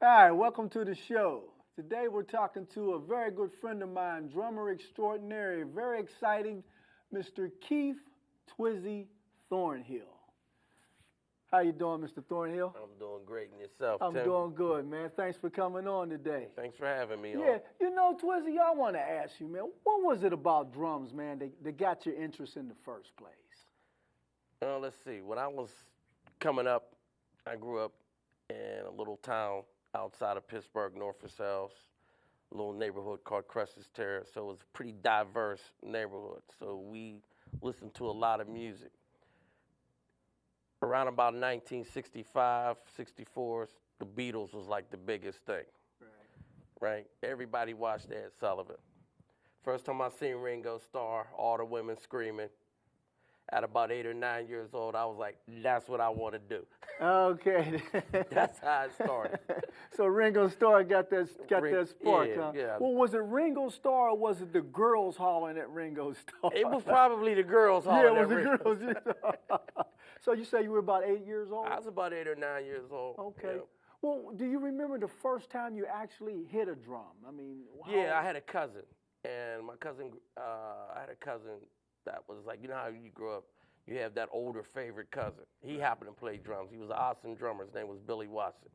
All right, welcome to the show. Today we're talking to a very good friend of mine, drummer extraordinary, very exciting, Mr. Keith Twizzy Thornhill. How you doing, Mr. Thornhill? I'm doing great. And yourself, I'm Tim? doing good, man. Thanks for coming on today. Thanks for having me on. Yeah, you know, Twizzy, I want to ask you, man, what was it about drums, man, that got your interest in the first place? Let's see. When I was coming up, I grew up in a little town outside of Pittsburgh, North Versailles, a little neighborhood called Cresses Terrace. So it was a pretty diverse neighborhood. So we listened to a lot of music. Around about 1965, 64, the Beatles was like the biggest thing, right? Everybody watched Ed Sullivan. First time I seen Ringo Starr, all the women screaming. At about 8 or 9 years old, I was like, that's what I want to do. Okay. That's how it started. So Ringo Starr got that spark, yeah, huh? yeah. Well, was it Ringo Starr or was it the girls hollering at Ringo Starr? It was probably the girls hollering yeah, it at was Ringo. the girls. So you say you were about 8 years old? I was about 8 or 9 years old. Okay. Yeah. Well, do you remember the first time you actually hit a drum? I mean, Yeah, I had a cousin, and my cousin, I had a cousin that was like, you know how you grew up, you have that older favorite cousin. He happened to play drums. He was an awesome drummer. His name was Billy Watson.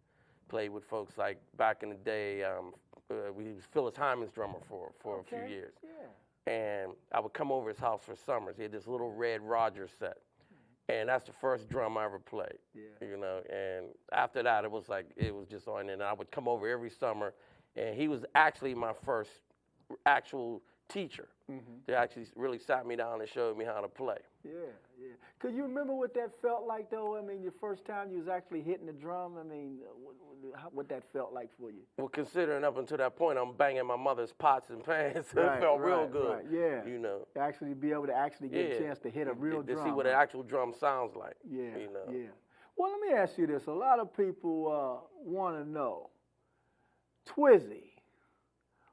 Played with folks like back in the day, he was Phyllis Hyman's drummer for a few years. Yeah. And I would come over his house for summers. He had this little red Rogers set. And that's the first drum I ever played, you know. And after that, it was just on. And I would come over every summer. And he was actually my first actual teacher. They actually really sat me down and showed me how to play. Yeah, yeah. Could you remember what that felt like, though? I mean, your first time you was actually hitting the drum. I mean, what that felt like for you? Well, considering up until that point, I'm banging my mother's pots and pans, so it felt real good. Right, yeah. You know. To actually be able to get a chance to hit a real drum. To see what an actual drum sounds like. Yeah, you know. yeah. Well, let me ask you this. A lot of people want to know, Twizzy,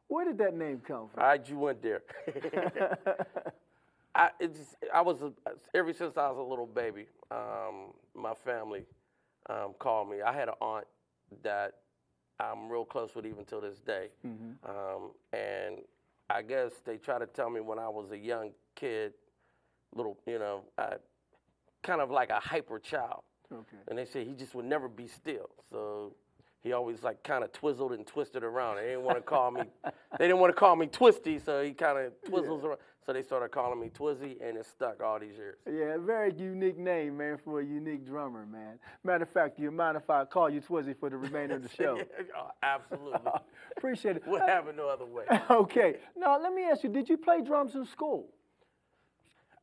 where did that name come from? All right, you went there. Ever since I was a little baby, my family called me. I had an aunt that I'm real close with even till this day. And I guess they try to tell me when I was a young kid, kind of like a hyper child. Okay. And they say he just would never be still. So he always like kind of twizzled and twisted around. They didn't want to call me. They didn't want to call me Twisty, so he kind of twizzles around. So they started calling me Twizzy, and it stuck all these years. Yeah, a very unique name, man, for a unique drummer, man. Matter of fact, do you mind if I call you Twizzy for the remainder of the show? Oh, absolutely. Appreciate it. We'll have it no other way. Okay. Now, let me ask you, did you play drums in school?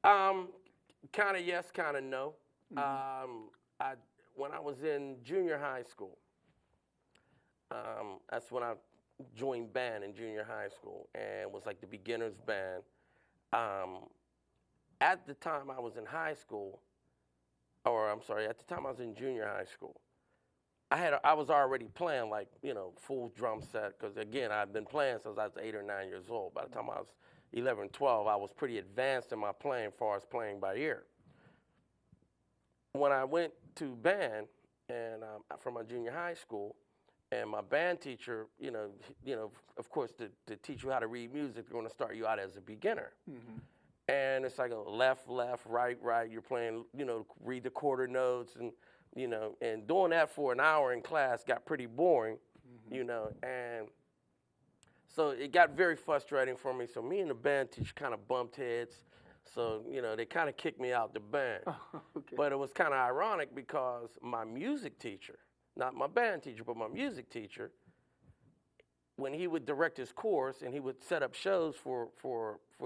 Kind of yes, kind of no. When I was in junior high school, that's when I joined band in junior high school, and was like the beginner's band. At the time I was in high school, at the time I was in junior high school, I was already playing like, full drum set, because again, I'd been playing since I was 8 or 9 years old. By the time I was 11, 12, I was pretty advanced in my playing as far as playing by ear. When I went to band, and from my junior high school, and my band teacher, of course, to teach you how to read music, they're going to start you out as a beginner. And it's like a left, right. You're playing, read the quarter notes, and and doing that for an hour in class got pretty boring, and so it got very frustrating for me. So me and the band teacher kind of bumped heads. So, they kind of kicked me out the band. Okay. But it was kind of ironic because my music teacher, not my band teacher, but my music teacher, when he would direct his course and he would set up shows for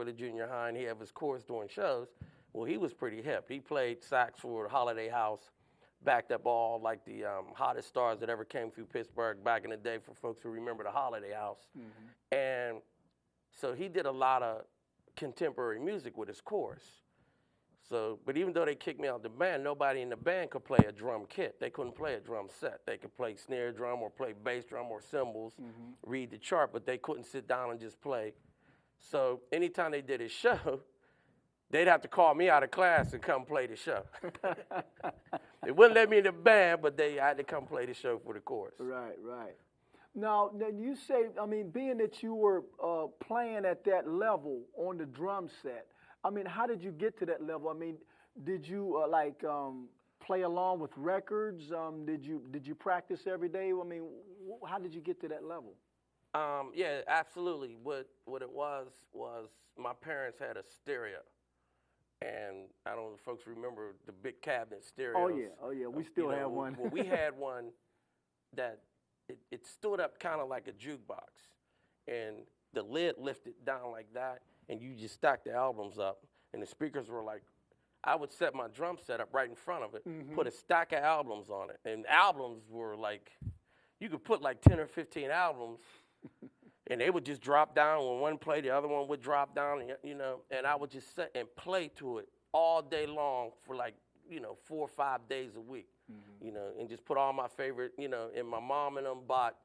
the junior high, and he have his course doing shows, well, he was pretty hip. He played sax for Holiday House, backed up all like the hottest stars that ever came through Pittsburgh back in the day, for folks who remember the Holiday House. And so he did a lot of contemporary music with his course. So, but even though they kicked me out the band, nobody in the band could play a drum kit. They couldn't play a drum set. They could play snare drum or play bass drum or cymbals, read the chart, but they couldn't sit down and just play. So anytime they did a show, they'd have to call me out of class and come play the show. They wouldn't let me in the band, but I had to come play the show for the chorus. Right, right. Now you say, I mean, being that you were playing at that level on the drum set, I mean, how did you get to that level? I mean, did you play along with records? Did you practice every day? I mean, how did you get to that level? Yeah, absolutely. What it was my parents had a stereo, and I don't know if folks remember the big cabinet stereos. Oh yeah, we still have one. Well, we had one that it stood up kind of like a jukebox, and the lid lifted down like that, and you just stacked the albums up, and the speakers were like, I would set my drum set up right in front of it, put a stack of albums on it, and albums were like, you could put like 10 or 15 albums, and they would just drop down. When one played, the other one would drop down, and I would just sit and play to it all day long for like, 4 or 5 days a week, and just put all my favorite, and my mom and them bought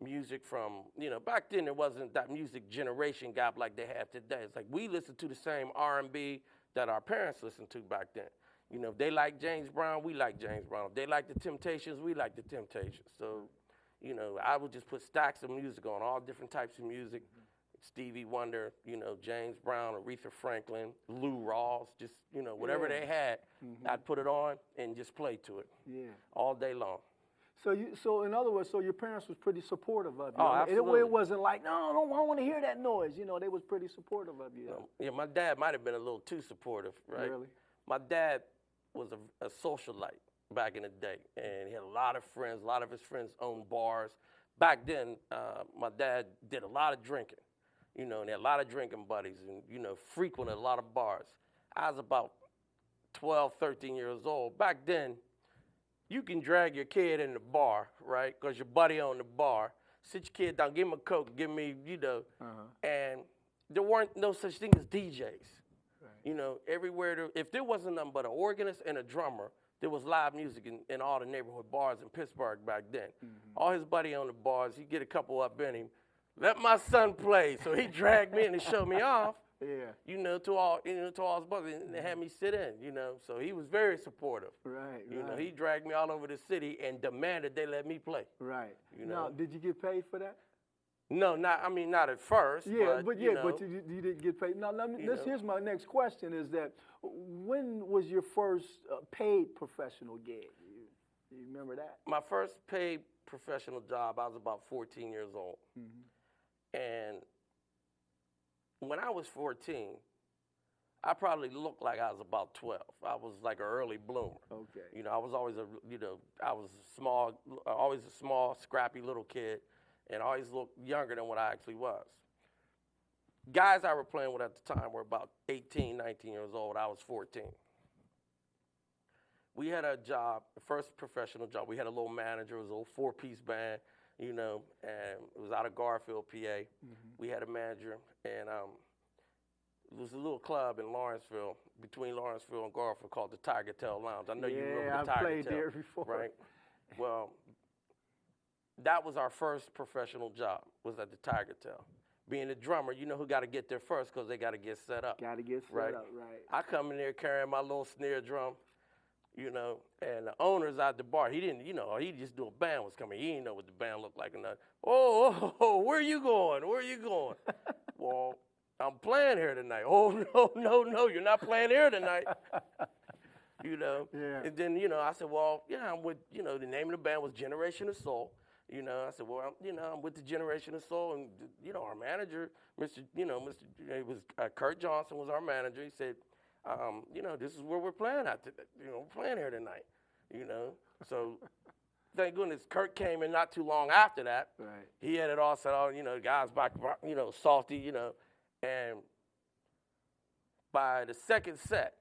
music from, back then there wasn't that music generation gap like they have today. It's like we listened to the same R&B that our parents listened to back then. If they like James Brown, we like James Brown. If they like the Temptations, we like the Temptations. So, I would just put stacks of music on, all different types of music. Stevie Wonder, James Brown, Aretha Franklin, Lou Rawls, just, whatever they had, I'd put it on and just play to it all day long. So in other words, so your parents was pretty supportive of you. Oh, absolutely. It wasn't like, no, I don't want to hear that noise. They was pretty supportive of you. Yeah, my dad might have been a little too supportive, right? Really? My dad was a socialite back in the day, and he had a lot of friends. A lot of his friends owned bars. Back then, my dad did a lot of drinking, and he had a lot of drinking buddies and, frequented a lot of bars. I was about 12, 13 years old. Back then, you can drag your kid in the bar, right? Because your buddy on the bar. Sit your kid down, give him a Coke, give me, and there weren't no such thing as DJs. Right. Everywhere, if there wasn't nothing but an organist and a drummer, there was live music in all the neighborhood bars in Pittsburgh back then. All his buddy on the bars, he'd get a couple up in him. Let my son play. So he dragged me in and showed me off. Yeah. To all his brothers, and they had me sit in, So he was very supportive. Right. He dragged me all over the city and demanded they let me play. Right. Now, did you get paid for that? No, not at first. Yeah, but you didn't get paid. Now, here's my next question: is that when was your first paid professional gig? You remember that? My first paid professional job, I was about 14 years old, and when I was 14, I probably looked like I was about 12. I was like an early bloomer. Okay. I was always always a small, scrappy little kid, and I always looked younger than what I actually was. Guys I were playing with at the time were about 18, 19 years old. I was 14. We had a job, the first professional job. We had a little manager. It was a little 4-piece band, and it was out of Garfield, PA. We had a manager, and it was a little club in Lawrenceville, between Lawrenceville and Garfield, called the Tiger Tail Lounge. I know you remember the Tiger Tail. Yeah, I've played there before. Right? Well, that was our first professional job, was at the Tiger Tail. Being a drummer, you know who got to get there first because they got to get set up. Got to get set up, right. I come in there carrying my little snare drum, and the owner's out the bar. He didn't, he just knew a band was coming. He didn't know what the band looked like or nothing. Oh, where you going? Where you going? Well, I'm playing here tonight. Oh, no, you're not playing here tonight. Yeah. And then, I said, well, I'm with, the name of the band was Generation of Soul. I said, well, I'm with the Generation of Soul, and our manager, it was Kurt Johnson was our manager. He said, this is where we're playing at. We're playing here tonight. So thank goodness Kurt came in not too long after that. Right. He had it all set out. The guys back, salty, and by the second set,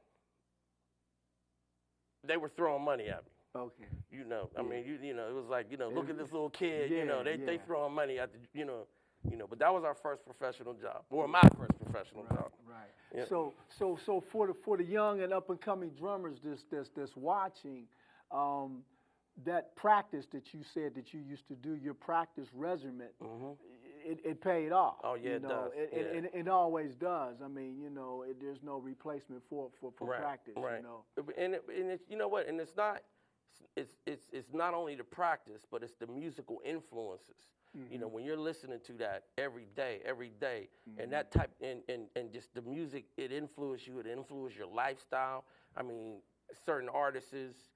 they were throwing money at me. Okay. I mean, it was like, look at this little kid, they throwing money at the, but that was our first professional job, or my first professional job. Right. Yeah. So for the young and up and coming drummers that's watching, that practice that you said that you used to do, your practice regimen, it paid off. Oh yeah, it does. It always does. I mean, there's no replacement for practice. Right. And it's, and it's not it's not only the practice, but it's the musical influences. You know, when you're listening to that every day, and that type, and just the music, it influences you, it influences your lifestyle. I mean, certain artists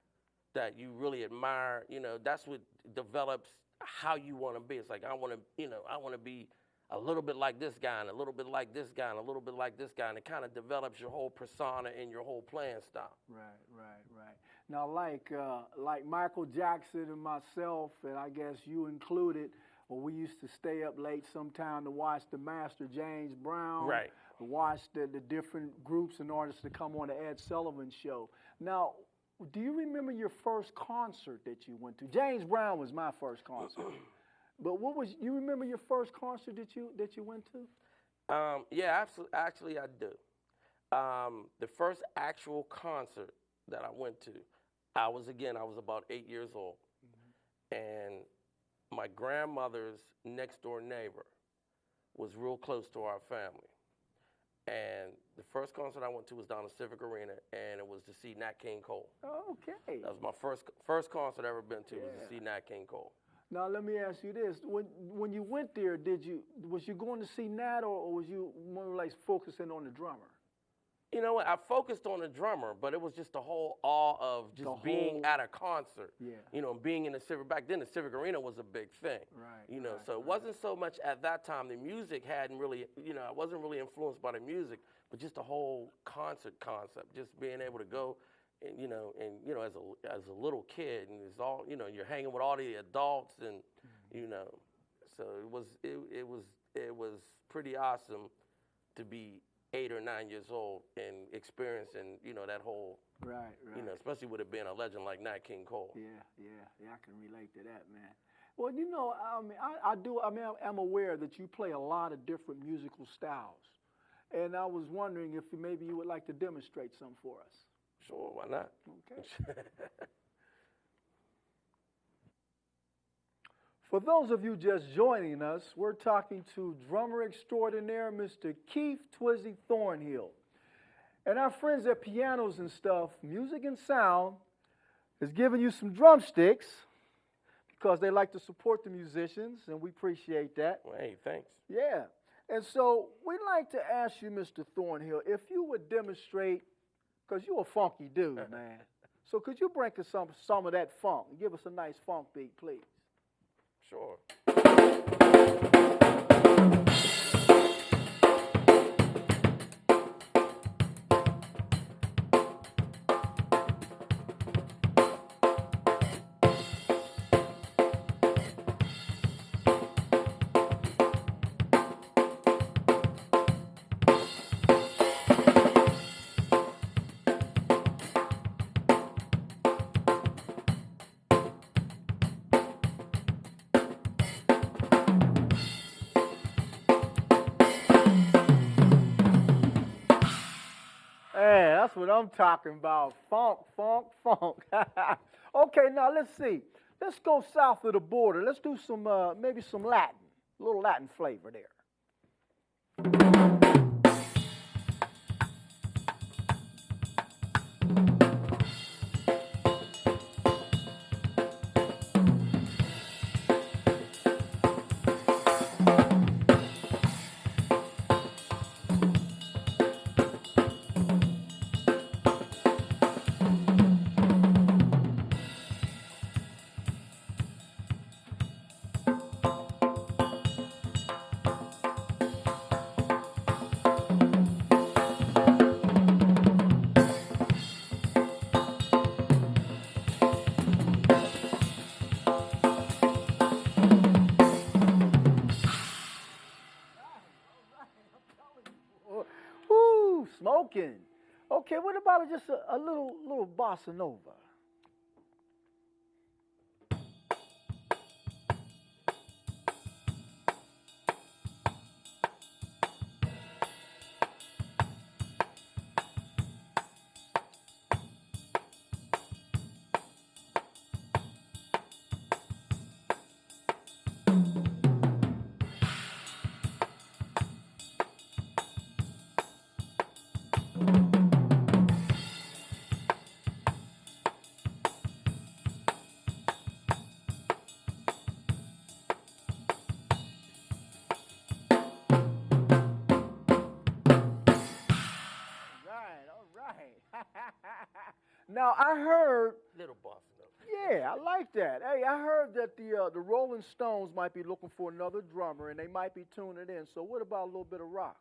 that you really admire, you know, that's what develops how you want to be. It's like, I want to be a little bit like this guy, and a little bit like this guy, and a little bit like this guy, and it kind of develops your whole persona and your whole playing style. Right. Now, like Michael Jackson and myself, and I guess you included, well, we used to stay up late sometime to watch the master James Brown, Right. Watch the different groups and artists that come on the Ed Sullivan Show. Now, do you remember your first concert that you went to? James Brown was my first concert. But you remember your first concert that you went to? Yeah, actually I do. The first actual concert that I went to, I was about 8 years old. And my grandmother's next door neighbor was real close to our family. And the first concert I went to was down at Civic Arena, and it was to see Nat King Cole. Okay. That was my first concert I ever been to, was to see Nat King Cole. Now let me ask you this: when you went there, was you going to see Nat, or was you more like focusing on the drummer? You know what? I focused on the drummer, but it was just the whole awe of just being at a concert. Yeah. You know, being in the Civic. Back then, the Civic Arena was a big thing. Right. You know, so it wasn't so much at that time. The music hadn't really, you know, I wasn't really influenced by the music, but just the whole concert concept. Just being able to go, and as a little kid, and it's all, you know, you're hanging with all the adults, and you know, so it was pretty awesome to be 8 or 9 years old and experiencing, you know, that whole, right. You know, especially with it being a legend like Nat King Cole. Yeah, I can relate to that, man. Well, you know, I'm aware that you play a lot of different musical styles, and I was wondering if maybe you would like to demonstrate some for us. Sure, why not? Okay. For those of you just joining us, we're talking to drummer extraordinaire, Mr. Keith Twizzy Thornhill. And our friends at Pianos and Stuff, Music and Sound, is giving you some drumsticks because they like to support the musicians, and we appreciate that. Well, hey, thanks. Yeah. And so we'd like to ask you, Mr. Thornhill, if you would demonstrate, because you're a funky dude, man. So could you bring us some of that funk? Give us a nice funk beat, please. Sure. Hey, that's what I'm talking about. Funk. Okay, now let's see. Let's go south of the border. Let's do some, maybe some Latin, a little Latin flavor there. Woo, smoking. Okay, what about just a little bossa nova? Now I heard. Little bossa nova. Yeah, I like that. Hey, I heard that the Rolling Stones might be looking for another drummer, and they might be tuning in. So what about a little bit of rock?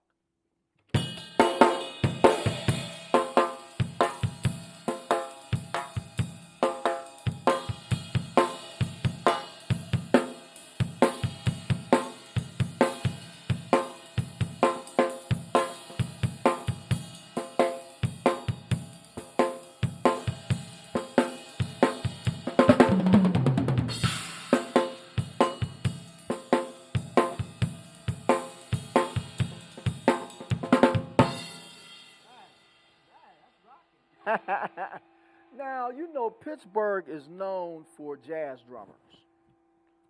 Now, you know Pittsburgh is known for jazz drummers.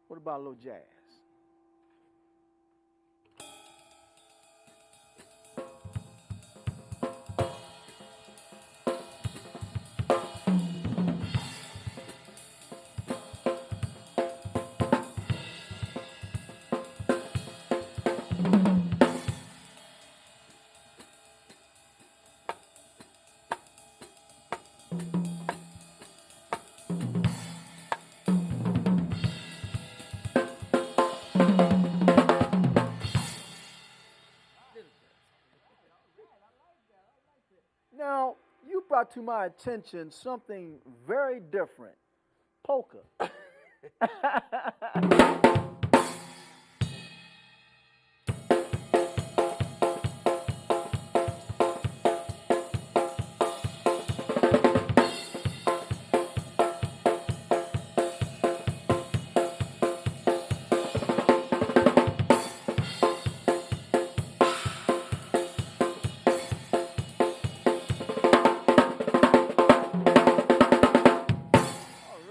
What about a little jazz? Now, you brought to my attention something very different. Polka. All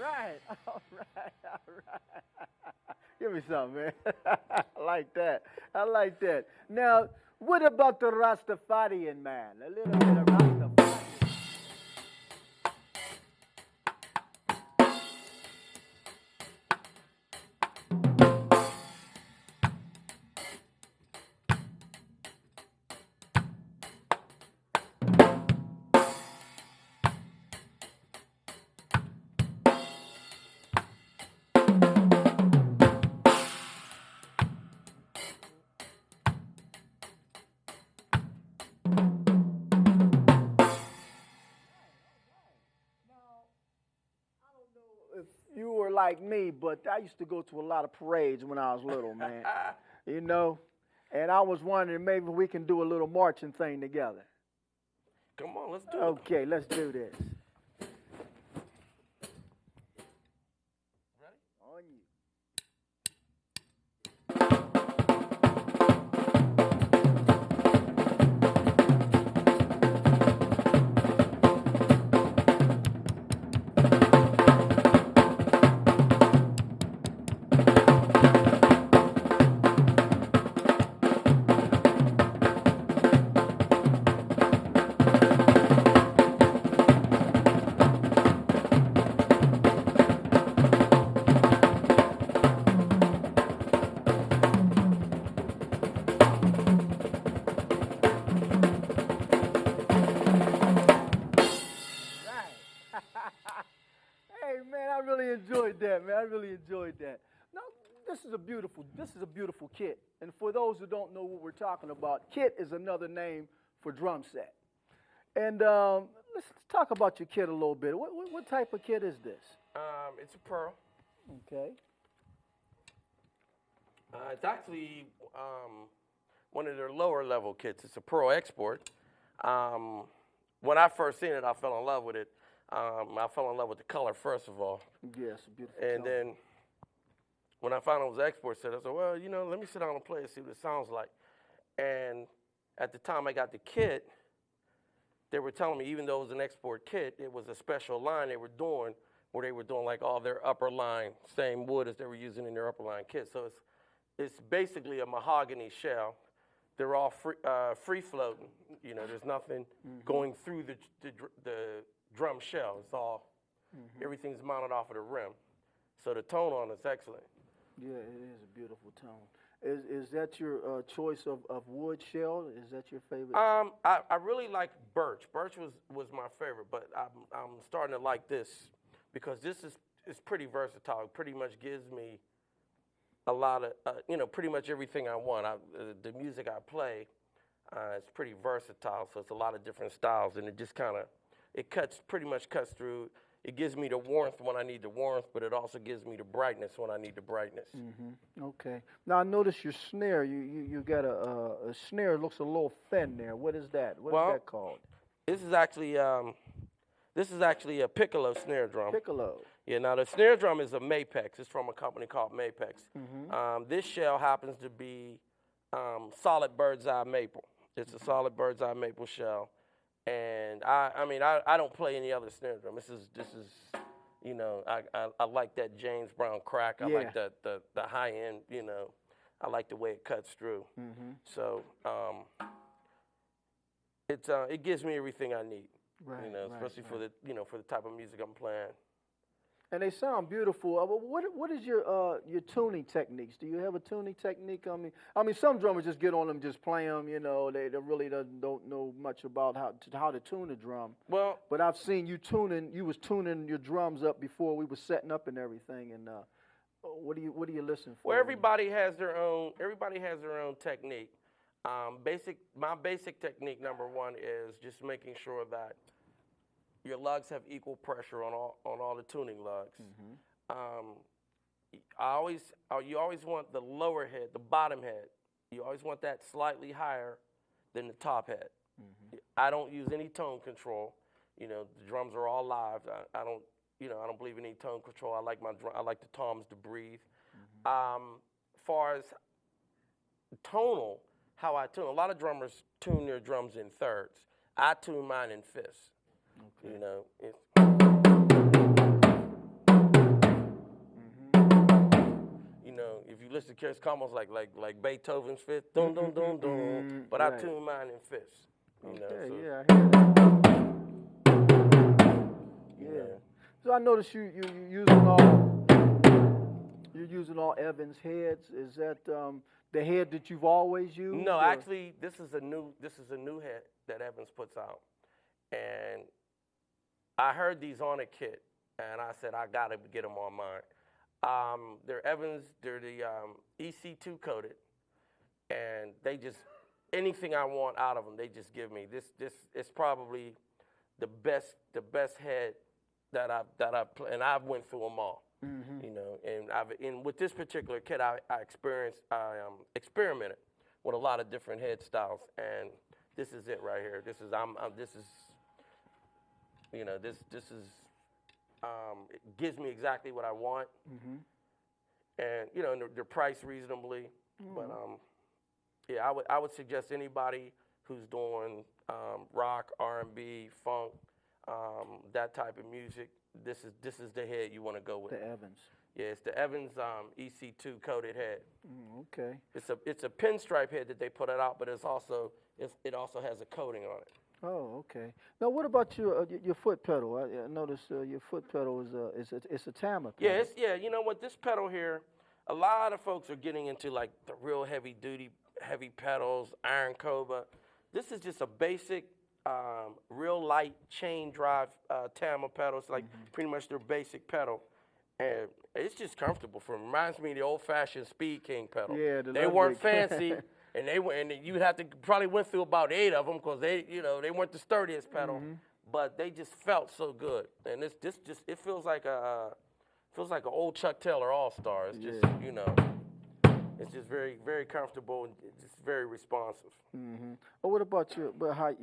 right, all right. Give me some, man. I like that. I like that. Now, what about the Rastafarian man? A little bit of Rastafarian. If you were like me, but I used to go to a lot of parades when I was little, man. You know? And I was wondering maybe we can do a little marching thing together. Come on, let's do it. Okay, let's do this. Ready? On you. Hey man, I really enjoyed that, man. I really enjoyed that. Now, this is a beautiful kit. And for those who don't know what we're talking about, kit is another name for drum set. And let's talk about your kit a little bit. What type of kit is this? It's a Pearl. Okay. It's actually one of their lower level kits. It's a Pearl Export. When I first seen it, I fell in love with it. I fell in love with the color, first of all. Yes, beautiful. And color. then when I found out it was an export set, I said, well, you know, let me sit down and play and see what it sounds like. And at the time I got the kit, they were telling me, even though it was an export kit, it was a special line they were doing where they were doing like all their upper line, same wood as they were using in their upper line kit. So it's basically a mahogany shell. They're all free floating. You know, there's nothing going through the drum shell. It's all, everything's mounted off of the rim. So the tone on it's excellent. Yeah, it is a beautiful tone. Is that your choice of wood shell? Is that your favorite? I really like birch. Birch was my favorite, but I'm starting to like this because this is pretty versatile. It pretty much gives me a lot of pretty much everything I want. The music I play, it's pretty versatile, so it's a lot of different styles, and it just kind of pretty much cuts through. It gives me the warmth when I need the warmth, but it also gives me the brightness when I need the brightness. Okay. Now I noticed your snare. You got a snare. It looks a little thin there. What is that? What is that called? This is actually a piccolo snare drum. Piccolo. Yeah. Now the snare drum is a Mapex. It's from a company called Mapex. This shell happens to be solid bird's eye maple. It's a solid bird's eye maple shell. And I don't play any other snare drum. This is I like that James Brown crack. I like the high end. I like the way it cuts through. So it gives me everything I need. Right. Especially for the type of music I'm playing. And they sound beautiful. What is your tuning techniques? Do you have a tuning technique? I mean, some drummers just get on them, just play them. They really don't know much about how to tune a drum. Well, but I've seen you tuning. You was tuning your drums up before we were setting up and everything. And what do you listen for? Well, everybody has their own technique. My basic technique number one is just making sure that your lugs have equal pressure on all the tuning lugs. You always want the lower head, the bottom head. You always want that slightly higher than the top head. I don't use any tone control. The drums are all live. I don't believe in any tone control. I like the toms to breathe. Far as tonal, how I tune, a lot of drummers tune their drums in thirds. I tune mine in fifths. Okay. If you listen to it's almost like Beethoven's fifth, dun dun dun dun. But I tune mine in fifths. Okay, I hear that. So I noticed you're using all Evans heads. Is that the head that you've always used? No, actually, this is a new head that Evans puts out, and I heard these on a kit, and I said, I got to get them on mine. They're Evans, they're the EC2 coated, and they just, anything I want out of them, they just give me. This is probably the best head that I've played, and I've went through them all. And with this particular kit, I experimented with a lot of different head styles, and this is it right here. This is it gives me exactly what I want, and they're priced reasonably. But I would suggest anybody who's doing rock, R&B, funk, that type of music. This is the head you want to go with. The Evans. Yeah, it's the Evans EC2 coated head. Okay. It's a pinstripe head that they put it out, but it also has a coating on it. Oh, okay. Now, what about your foot pedal? I noticed your foot pedal is a Tama pedal. Yeah, you know what? This pedal here, a lot of folks are getting into like the real heavy pedals, iron cobra. This is just a basic, real light chain drive Tama pedal. It's like pretty much their basic pedal, and it's just comfortable. Reminds me of the old-fashioned Speed King pedal. Yeah, they weren't fancy. And you would have to probably went through about 8 of them because they weren't the sturdiest pedal, but they just felt so good. And it feels like an old Chuck Taylor All-Star. It's just it's just very, very comfortable and just very responsive. Oh, what about your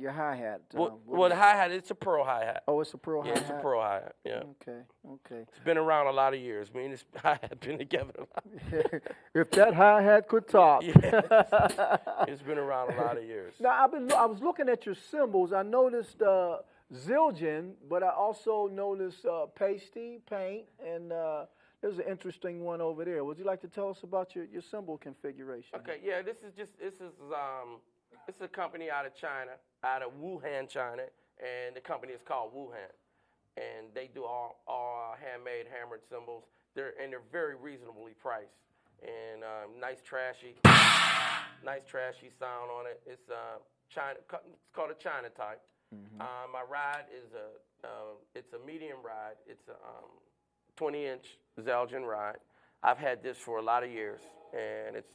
hi-hat? Well, the hi-hat, it's a Pearl hi-hat. Oh, it's a Pearl hi-hat? Yeah, it's a Pearl hi-hat, yeah. Okay. It's been around a lot of years. Me and this hi-hat been together a lot. If that hi-hat could talk. It's been around a lot of years. Now, I was looking at your cymbals. I noticed Zildjian, but I also noticed pasty, paint, and there's an interesting one over there. Would you like to tell us about your cymbal configuration? Okay, yeah, this is a company out of China, out of Wuhan, China, and the company is called Wuhan, and they do all handmade hammered cymbals. They're very reasonably priced, and nice trashy sound on it. It's China. It's called a China type. My ride is it's a medium ride. It's a 20-inch Zelgin ride. I've had this for a lot of years, and it's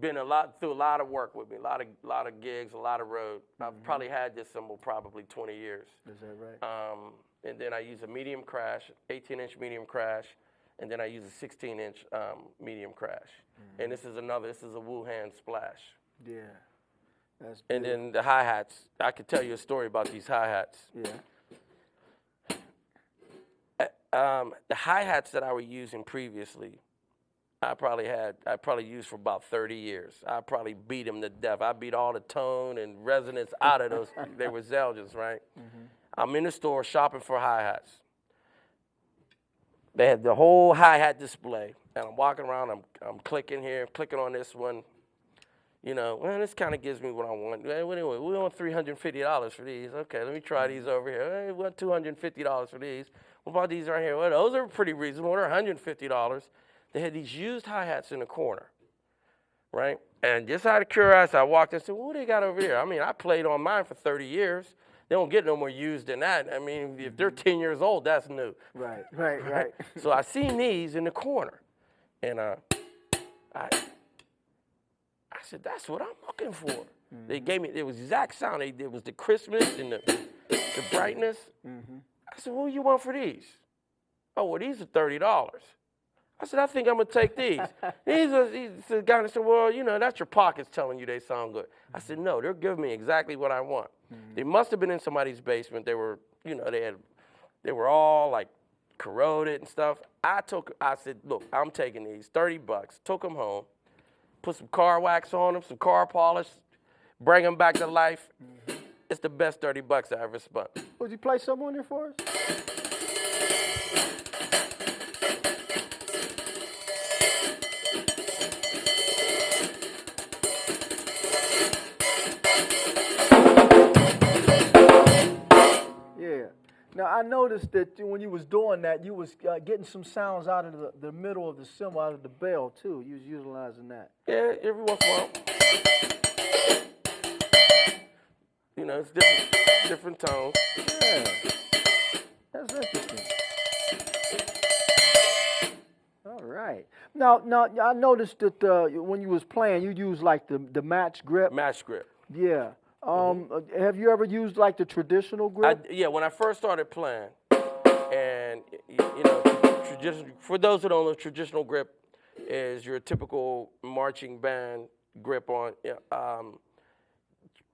been through a lot of work with me, a lot of gigs, a lot of road. I've probably had this cymbal probably 20 years. Is that right? And then I use a medium crash, 18-inch medium crash, and then I use a 16-inch medium crash. And this is a Wuhan splash. Yeah, that's and then the hi-hats. I could tell you a story about these hi-hats. Yeah. The hi-hats that I was using previously, I probably used for about 30 years. I probably beat them to death. I beat all the tone and resonance out of those. They were Zelgins, right? I'm in the store shopping for hi-hats. They had the whole hi-hat display, and I'm walking around. I'm clicking here, clicking on this one. You know, well, this kind of gives me what I want. Anyway, we want $350 for these. Okay, let me try these over here. Hey, we want $250 for these. What about these right here? Well, those are pretty reasonable. They're $150. They had these used hi-hats in the corner, right? And just out of curiosity, I walked in and said, well, what do they got over here? I mean, I played on mine for 30 years. They don't get no more used than that. I mean, if they're 10 years old, that's new. Right. So I seen these in the corner, and I said, that's what I'm looking for. They gave me, it was exact sound. It was the crispness and the brightness. I said, what do you want for these? Oh, well, these are $30. I said, I think I'm going to take these. The guy said, well, you know, that's your pockets telling you they sound good. I said, no, they're giving me exactly what I want. They must have been in somebody's basement. They were, you know, they were all like corroded and stuff. I said, look, I'm taking these, $30, took them home, put some car wax on them, some car polish, bring them back to life. It's the best $30 I ever spent. Would you play some on there for us? Yeah. Now, I noticed that when you was doing that, you was getting some sounds out of the middle of the cymbal, out of the bell, too. You was utilizing that. Yeah, every once in a while. You know, it's different tones. Yeah. That's interesting. All right. Now, I noticed that when you was playing, you used like the match grip. Match grip. Yeah. Have you ever used like the traditional grip? Yeah, when I first started playing, and you know, for those who don't know, traditional grip is your typical marching band grip on.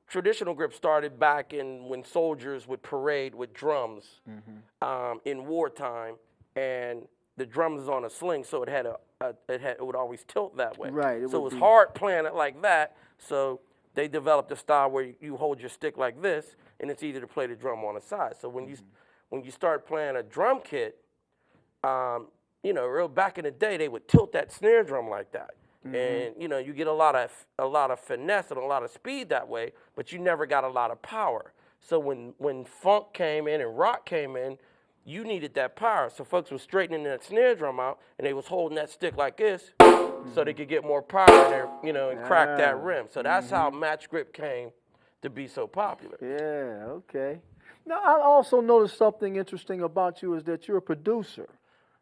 Traditional grip started back when soldiers would parade with drums in wartime, and the drums is on a sling, so it would always tilt that way. Right. So it was hard playing it like that. So they developed a style where you hold your stick like this, and it's easy to play the drum on the side. So when you start playing a drum kit, you know, back in the day, they would tilt that snare drum like that. And you know, you get a lot of finesse and a lot of speed that way, but you never got a lot of power. So when funk came in and rock came in, you needed that power. So folks were straightening that snare drum out, and they was holding that stick like this, so they could get more power in there, you know, and crack that rim. So that's how match grip came to be so popular. Yeah. Okay. Now, I also noticed something interesting about you is that you're a producer.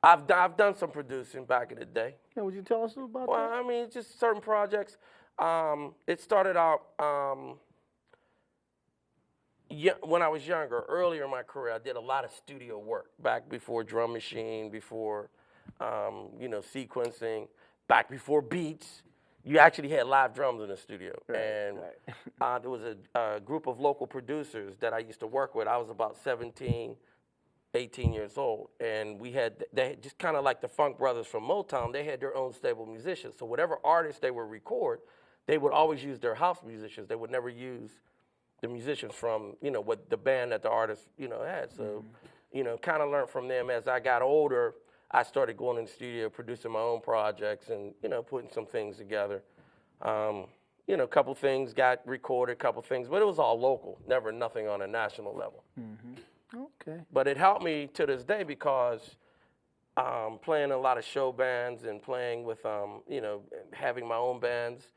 I've done some producing back in the day. Yeah, would you tell us about Well, that? I mean, just certain projects. It started out when I was younger. Earlier in my career, I did a lot of studio work back before drum machine, before you know, sequencing, back before beats. You actually had live drums in the studio, and there was a group of local producers that I used to work with. I was about 17. 18 years old, and they had just kind of like the Funk Brothers from Motown. They had their own stable musicians. So whatever artists they would record, they would always use their house musicians. They would never use the musicians from, you know, what the band that the artist, you know, had. So, you know, kind of learned from them. As I got older, I started going in the studio, producing my own projects, and you know, putting some things together. You know, a couple things got recorded, a couple things, but it was all local. Never nothing on a national level. Okay. But it helped me to this day because playing a lot of show bands and playing with, having my own bands.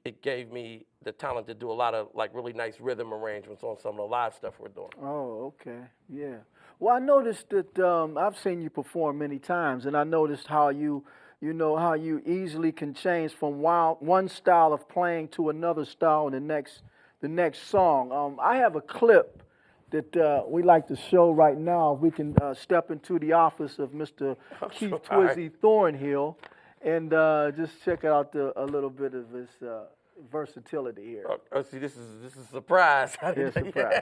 It gave me the talent to do a lot of like really nice rhythm arrangements on some of the live stuff we're doing. Oh, okay. Yeah. Well, I noticed that I've seen you perform many times, and I noticed how how you easily can change from one style of playing to another style in the next song. I have a clip that we like to show right now. If we can step into the office of Mr. Keith All Twizzy right. Thornhill and just check out a little bit of his versatility here. Oh, see, this is a surprise. Yeah, surprise.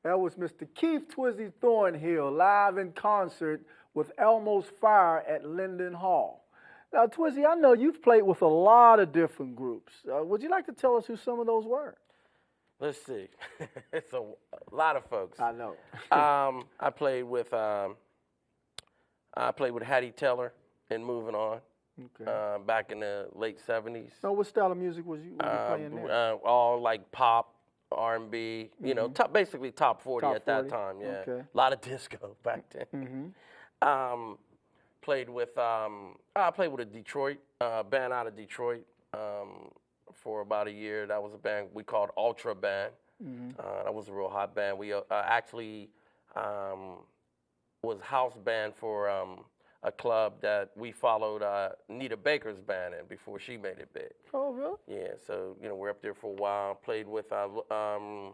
That was Mr. Keith Twizzy Thornhill live in concert with Elmo's Fire at Linden Hall. Now, Twizzy, I know you've played with a lot of different groups. Would you like to tell us who some of those were? Let's see. It's a lot of folks. I know. I played with Hattie Teller in Moving On. Okay. Back in the late 70s. So what style of music was you playing there? All like pop, R&B, basically top 40 Top at that 40? time, yeah. Okay. A lot of disco back then. Played with I played with a Detroit band out of Detroit for about a year. That was a band we called Ultra Band. That was a real hot band. We actually was house band for a club that we followed Nita Baker's band in before she made it big. Oh, really? Yeah, so we're up there for a while. Played with another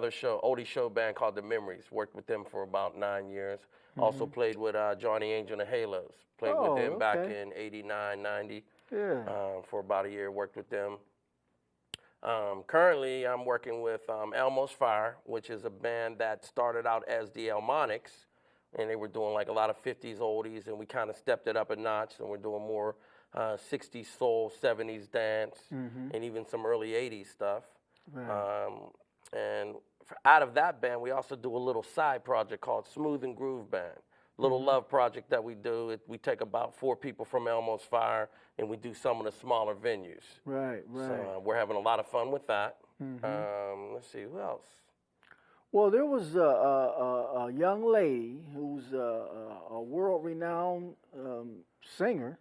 oldie show band called The Memories. Worked with them for about 9 years. Also played with Johnny Angel and the Halos. Played with them back in '89, '90. Yeah. For about a year. Worked with them. Currently, I'm working with Elmo's Fire, which is a band that started out as the Elmonics, and they were doing like a lot of 50s oldies, and we kind of stepped it up a notch, and we're doing more 60s soul, 70s dance, and even some early 80s stuff. Right. And out of that band, we also do a little side project called Smooth and Groove Band. Little love project that we do. We take about 4 people from Elmo's Fire, and we do some of the smaller venues. Right, right. So we're having a lot of fun with that. Let's see, who else? Well, there was a young lady who's a world-renowned singer,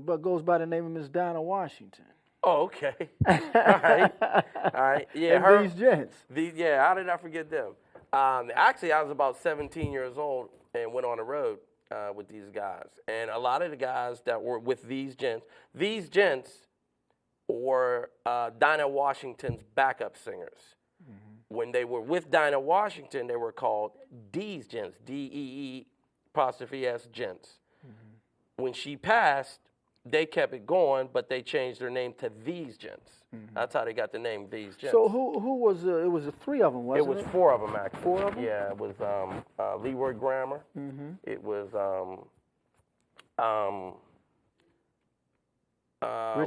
but goes by the name of Miss Dinah Washington. Oh, okay. All right. All right. Yeah, And her. these gents. How did I forget them? Actually, I was about 17 years old and went on the road with these guys. And a lot of the guys that were with these gents were Dinah Washington's backup singers. When they were with Dinah Washington, they were called D's Gents, DEE''S Gents. When she passed, they kept it going, but they changed their name to These Gents. That's how they got the name These Gents. So who was it? Was three of them, wasn't it? It was four of them, actually. Four of them? Yeah, it was Leroy Grammer. It was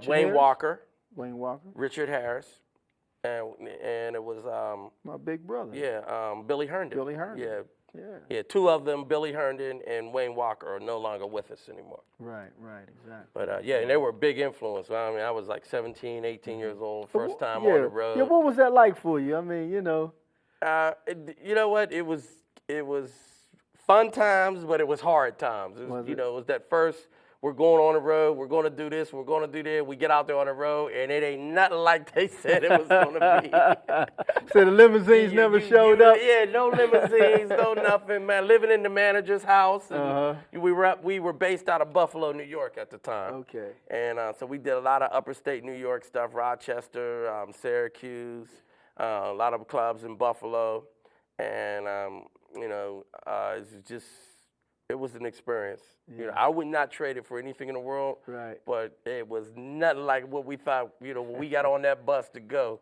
Wayne Walker. Wayne Walker. Richard Harris. And it was My big brother. Billy Herndon. Billy Herndon. Yeah, two of them, Billy Herndon and Wayne Walker, are no longer with us anymore. Right, exactly. But and they were a big influence. I mean, I was like 17, 18 years old, first time on the road. Yeah, what was that like for you? I mean, you know. You know what? It was fun times, but it was hard times. It was that first. We're going on the road, we're going to do this, we're going to do that. We get out there on the road, and it ain't nothing like they said it was going to be. So the limousines never showed up? Yeah, no limousines, no nothing, man. Living in the manager's house. And we were based out of Buffalo, New York at the time. Okay. And so we did a lot of upper state New York stuff, Rochester, Syracuse, a lot of clubs in Buffalo. And, it was an experience. Yeah. I would not trade it for anything in the world. Right. But it was nothing like what we thought. When we got on that bus to go,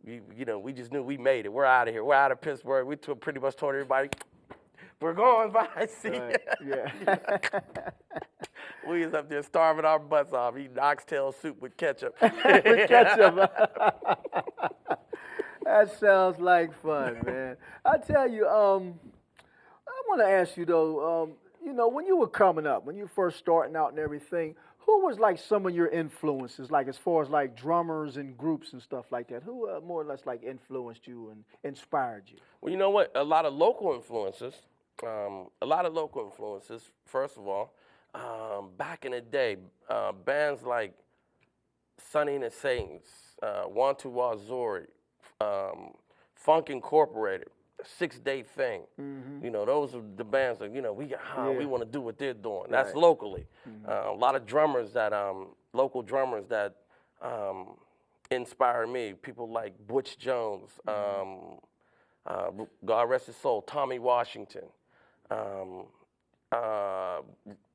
we just knew we made it. We're out of here. We're out of Pittsburgh. We pretty much told everybody, we're going by. See. Right. Yeah. We was up there starving our butts off, eating oxtail soup with ketchup. With ketchup. That sounds like fun, man. I tell you, I want to ask you though, when you were coming up, when you first starting out and everything, who was like some of your influences, like as far as like drummers and groups and stuff like that? Who more or less like influenced you and inspired you? Well, you know what? A lot of local influences. First of all, back in the day, bands like Sonny and the Saints, One Two Wazori, Funk Incorporated, 6 Day Thing. Those are the bands that, we want to do what they're doing. That's locally. A lot of drummers local drummers that inspire me. People like Butch Jones, God rest his soul, Tommy Washington,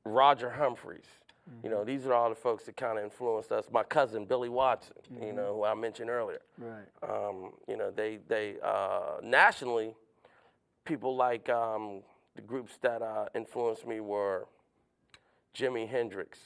Roger Humphreys. These are all the folks that kind of influenced us. My cousin, Billy Watson, who I mentioned earlier. Right. They nationally, people like the groups that influenced me were Jimi Hendrix,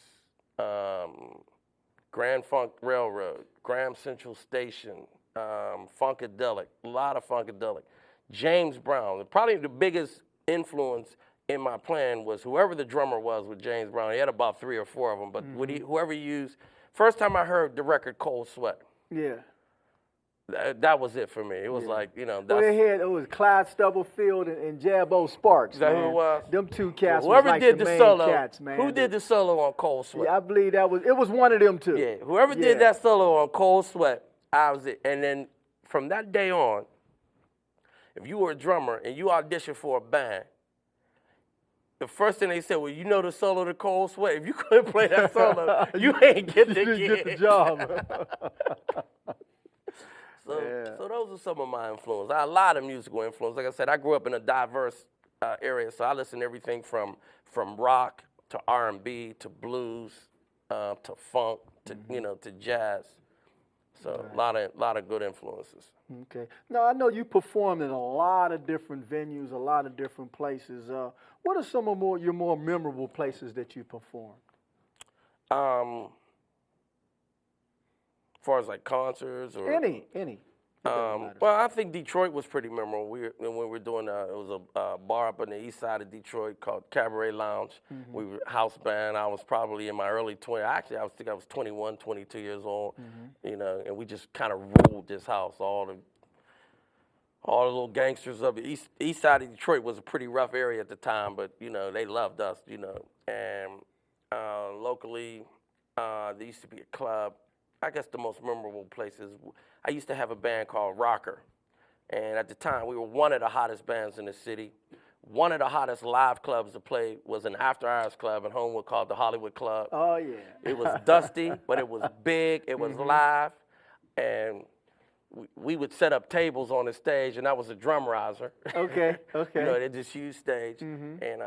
Grand Funk Railroad, Graham Central Station, Funkadelic, a lot of Funkadelic. James Brown, probably the biggest influence in my plan was whoever the drummer was with James Brown. He had about 3 or 4 of them, but whoever he used, first time I heard the record Cold Sweat. Yeah. That was it for me. It was like, that's... Well, it was Clyde Stubblefield and Jabbo Sparks, Is that man. who it was? Them two cats Whoever was like did the main solo, cats, man. who did the solo on Cold Sweat? Yeah, I believe it was one of them two. Yeah, whoever did that solo on Cold Sweat, I was it. And then from that day on, if you were a drummer and you auditioned for a band, the first thing they said, well, you know the solo to Cold Sweat. If you couldn't play that solo, you ain't get the gig. Get the job. So those are some of my influences. I have a lot of musical influence. Like I said, I grew up in a diverse area, so I listen to everything from rock to R&B to blues to funk to to jazz. So a lot of good influences. Okay. Now I know you performed in a lot of different venues, a lot of different places. What are some of your more memorable places that you performed? As far as like concerts or any. Well, I think Detroit was pretty memorable. When we were doing, it was a bar up on the east side of Detroit called Cabaret Lounge. We were house band. I was probably in my early 20s. Actually, I think I was 21, 22 years old. And we just kind of ruled this house. All the little gangsters of the east side of Detroit was a pretty rough area at the time, but they loved us. And locally, there used to be a club. I guess the most memorable places, I used to have a band called Rocker. And at the time, we were one of the hottest bands in the city. one of the hottest live clubs to play was an after-hours club in Homewood called the Hollywood Club. Oh, yeah. It was dusty, but it was big. It was live, and we would set up tables on the stage, and that was a drum riser. Okay, okay. You know, it's this huge stage, and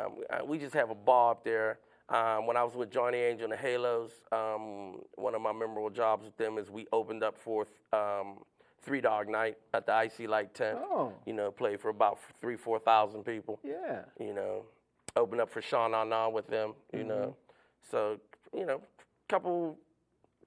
we just have a ball up there. When I was with Johnny Angel and the Halos, one of my memorable jobs with them is we opened up for Three Dog Night at the Icy Light tent. Oh. You know, played for about 4,000 people. Yeah. You know, opened up for Sean Anna with them. You know, so you know, couple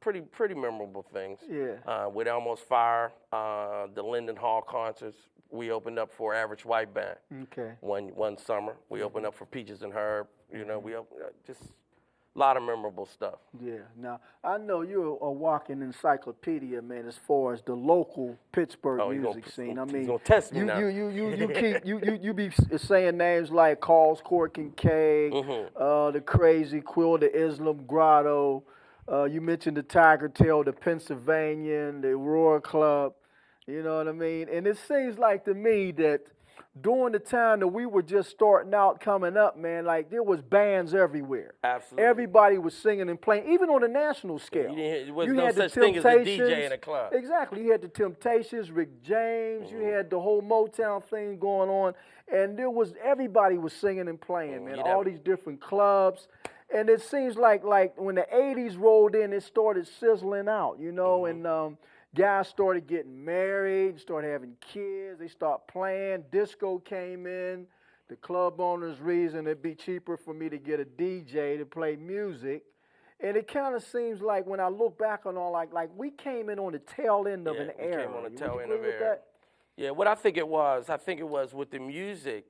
pretty memorable things. Yeah. With Almost Fire, the Linden Hall concerts, we opened up for Average White Band. Okay. One summer, we opened up for Peaches and Herb. You know, we opened just a lot of memorable stuff. Yeah. Now, I know you're a walking encyclopedia, man, as far as the local Pittsburgh music scene. I mean, he's gonna test me you, now. you be saying names like Carl's Court Kincaid, the Crazy Quill, the Islam Grotto. You mentioned the Tiger Tail, the Pennsylvanian, the Roar Club. You know what I mean? And it seems like to me that during the time that we were just starting out, coming up, man, like there was bands everywhere. Absolutely. Everybody was singing and playing, even on a national scale. There was no such thing as a DJ in a club. Exactly. You had the Temptations, Rick James. You had the whole Motown thing going on, and everybody was singing and playing, man. All these different clubs. And it seems like when the 80s rolled in, it started sizzling out, you know, and guys started getting married, started having kids, they started playing, disco came in, the club owners reasoned it'd be cheaper for me to get a DJ to play music. And it kind of seems like when I look back on all, like we came in on the tail end of an era. Came on the tail end of an era. Yeah, what I think it was with the music,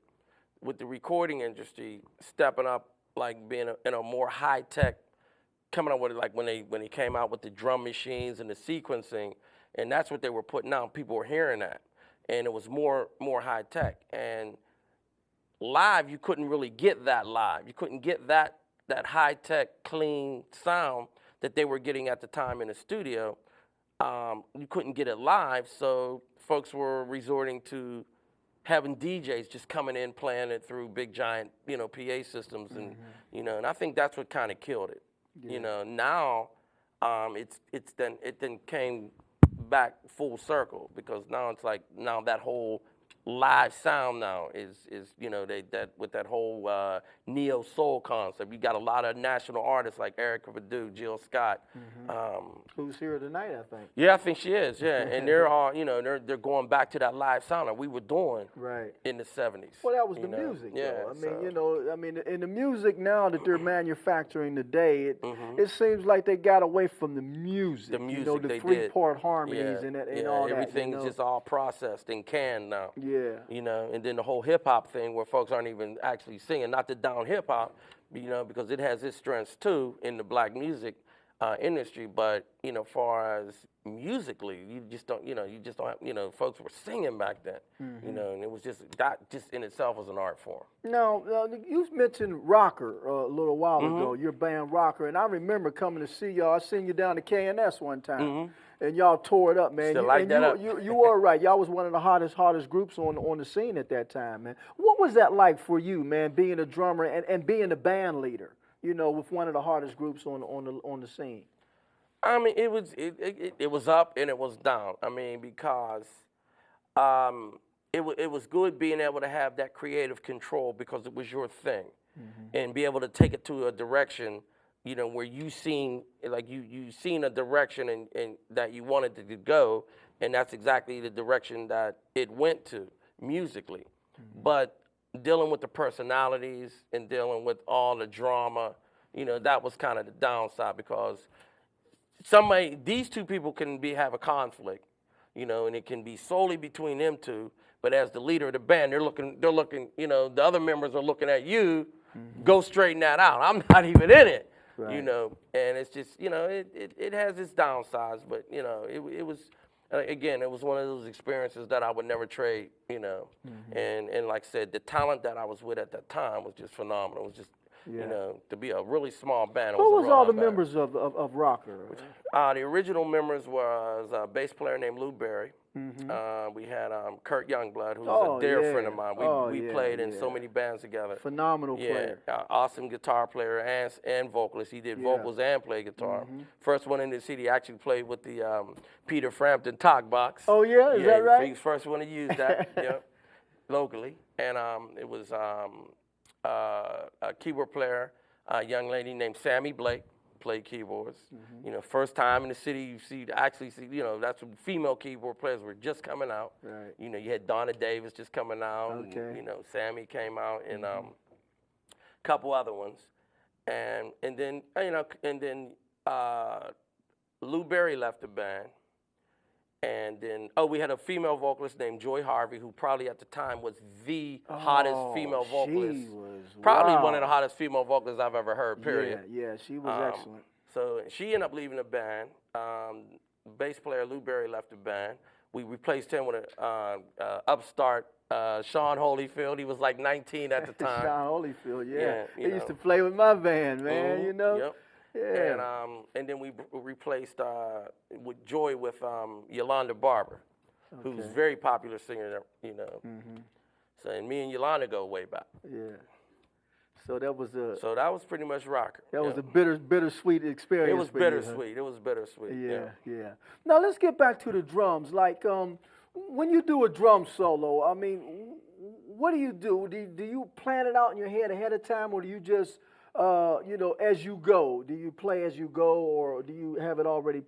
with the recording industry stepping up, like being in a more high tech, coming up with it, like when they came out with the drum machines and the sequencing, and that's what they were putting out. People were hearing that, and it was more high tech. And live, you couldn't really get that live. You couldn't get that high tech, clean sound that they were getting at the time in the studio. You couldn't get it live, so folks were resorting to having DJs just coming in playing it through big giant, you know, PA systems, and you know, and I think that's what kind of killed it. Yeah. You know, now it then came back full circle, because now it's like that whole live sound now is you know, that with that whole neo soul concept. You got a lot of national artists like Erykah Badu, Jill Scott. Who's here tonight, I think. Yeah, I think she is. Yeah, and they're all, you know, they're going back to that live sound that we were doing in the 70s. Well, that was the music. Yeah, though. I mean, you know, in the music now that they're manufacturing today, it seems like they got away from the music. The music, you know, the three-part harmonies and all that. Everything's just all processed and canned now. Yeah. You know, and then the whole hip hop thing where folks aren't even actually singing, not to down hip hop, you know, because it has its strengths too in the black music industry, but you know, far as musically, you just don't have, you know, folks were singing back then, you know, and it was just, that just in itself was an art form. Now, you mentioned Rocker a little while ago, your band Rocker, and I remember coming to see y'all. I seen you down at K&S one time. And y'all tore it up, man. Still light that up. You were right. Y'all was one of the hottest groups on the scene at that time, man. What was that like for you, man, being a drummer and being a band leader, you know, with one of the hottest groups on the scene? I mean, it was up and it was down. I mean, because it was good being able to have that creative control because it was your thing, and be able to take it to a direction, you know, where you seen a direction and that you wanted it to go, and that's exactly the direction that it went to musically. But dealing with the personalities and dealing with all the drama, you know, that was kind of the downside, because these two people can have a conflict, you know, and it can be solely between them two. But as the leader of the band, they're looking, you know, the other members are looking at you. Go straighten that out. I'm not even in it. Right. You know, and it's just, you know, it has its downsides, but, you know, it was, again, it was one of those experiences that I would never trade, you know. And like I said, the talent that I was with at that time was just phenomenal. It was just, you know, to be a really small band. Who was all the members of Rocker? The original members was a bass player named Lou Berry. We had Kurt Youngblood, who's Oh, a dear yeah. friend of mine. We played in so many bands together. Phenomenal Yeah, player. awesome guitar player and vocalist. He did vocals and played guitar. First one in the city, actually played with the Peter Frampton talk box. Oh, yeah? Is that right? He was the first one to use that, locally. And it was a keyboard player, a young lady named Sammy Blake, played keyboards. You know, first time in the city you actually see, you know, that's when female keyboard players were just coming out. Right. You know, you had Donna Davis just coming out. Okay. And, you know, Sammy came out and a couple other ones. And then, Lou Berry left the band. And then, we had a female vocalist named Joy Harvey, who probably at the time was the hottest female vocalist. She was, probably wow. one of the hottest female vocalists I've ever heard, period. Yeah, she was excellent. So she ended up leaving the band. Bass player Lou Berry left the band. We replaced him with an upstart Sean Holyfield. He was like 19 at the time. Sean Holyfield, yeah. He you used know. to play with my band, man, you know? Yep. Yeah. And then we replaced with Joy with Yolanda Barber, who's a very popular singer, you know. So and me and Yolanda go way back. Yeah. So that was So that was pretty much rocker. that was a bittersweet experience. It was for you, huh? bittersweet. It was bittersweet. Yeah. Now let's get back to the drums. Like when you do a drum solo, I mean, what do you do? Do you plan it out in your head ahead of time, or do you just as you go? Do you play as you go, or do you have it already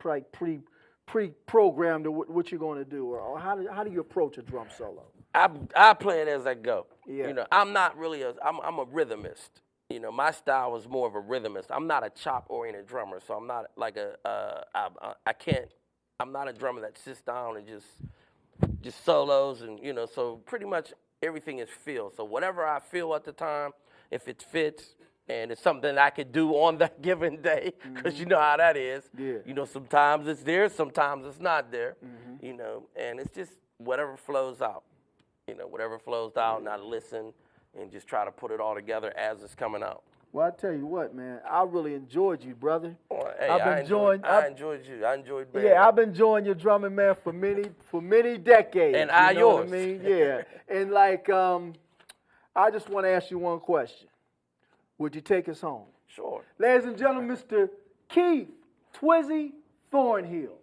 pre-programmed what you're going to do, or how do you approach a drum solo? I play it as I go. Yeah. You know, I'm not really I'm a rhythmist. You know, my style is more of a rhythmist. I'm not a chop-oriented drummer, so I'm not like I'm not a drummer that sits down and just solos and, you know, so pretty much everything is feel. So whatever I feel at the time, if it fits and it's something I could do on that given day, because you know how that is. Yeah. You know, sometimes it's there, sometimes it's not there, you know, and it's just whatever flows out. You know, whatever flows out, and I listen and just try to put it all together as it's coming out. Well, I tell you what, man, I really enjoyed you, brother. Well, hey, I enjoyed you. I enjoyed being Yeah, I've been enjoying your drumming, man, for many decades. And you know yours. what I mean? Yeah. And like, I just want to ask you one question. Would you take us home? Sure. Ladies and gentlemen, Mr. Keith Twizzy Thornhill.